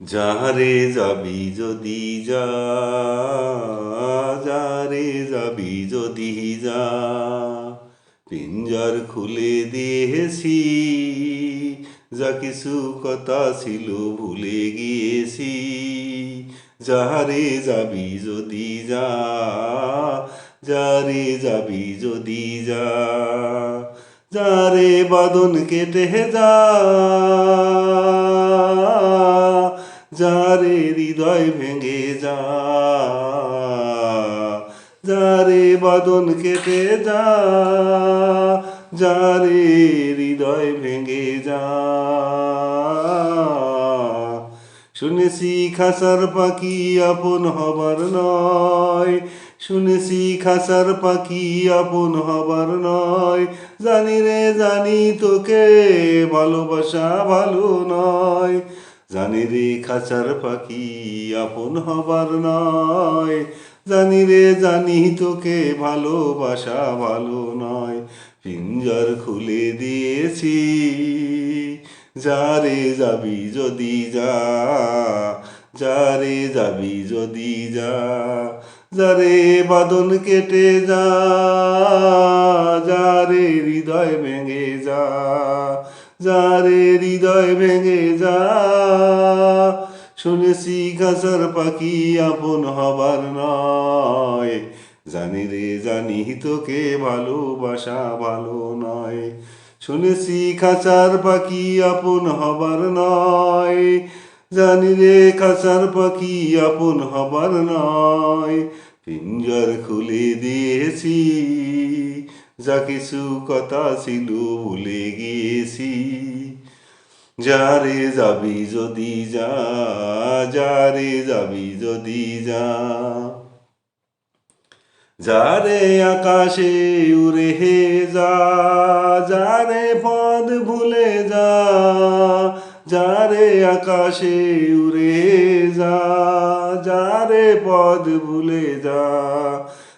যারে যাবি যদি যা, যারে যাবি যদি যা, পিঞ্জর খুলে দিয়েছি, যা কিছু কথা ছিল ভুলে গিয়েছি। যারে যাবি যদি যা, যারে যাবি যদি যা, যারে বাঁধন কেটে যা, যারে হৃদয় ভেঙে যা, যারে বাঁধন কেটে যা, যারে হৃদয় ভেঙে যা। শুনেছি খাসার পাখি আপন হবার নয়, শুনেছি খাসার পাখি আপন হবার নয়, জানি রে জানি তোকে ভালোবাসা ভালো নয়। জানি রে খাঁচার পাখি আপন হবার নয়, জানি রে জানি তোকে ভালোবাসা ভালো নয়। পিঞ্জর খুলে দিয়েছি, যারে যাবি যদি যা, যারে যাবি যদি যা, যারে বাঁধন কেটে যা, যারে হৃদয় ভেঙে যা, যারে হৃদয় ভেঙে যা। শুনেছি খাঁচার পাখি আপন হবার নয়, জানি রে জানি তোকে ভালোবাসা ভালো নয়। শুনেছি খাঁচার পাখি আপন হবার নয়, জানি রে খাঁচার পাখি আপন হবার নয়। পিঞ্জর খুলে দিয়েছি, যা কিছু কথা ছিল ভুলে গিয়েছি। যারে যাবি যদি যা, যারে যাবি যদি যা, যারে আকাশে উড়ে যা, যারে পদ ভুলে যা, যারে আকাশে উড়ে যা, যারে পদ ভুলে যা।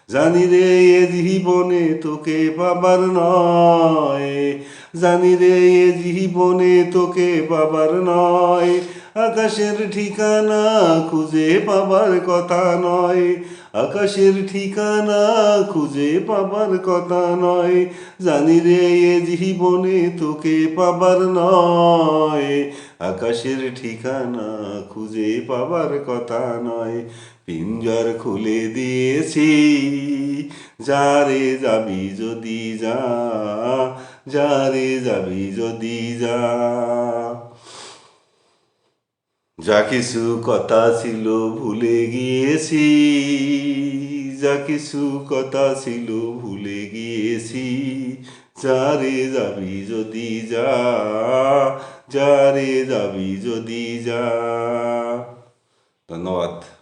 জানি রে এ জীবনে তোকে পাবার নয়, জানি রে এ জীবনে তোকে পাবার নয়। আকাশের ঠিকানা খুঁজে পাবার কথা নয়, আকাশের ঠিকানা খুঁজে পাবার কথা নয়। জানি রে এ জীবনে তোকে পাবার নয়, আকাশের ঠিকানা খুঁজে পাবার কথা নয়। পিঞ্জর খুলে দিয়েছি, যারে যাবি যদি যা, যারে যাবি যদি যা। যা কিছু কথা ছিল ভুলে গিয়েছি, যা কিছু কথা ছিল ভুলে গিয়েছি। যারে যাবি যদি যা, যারে যাবি যদি যা। ধন্যবাদ।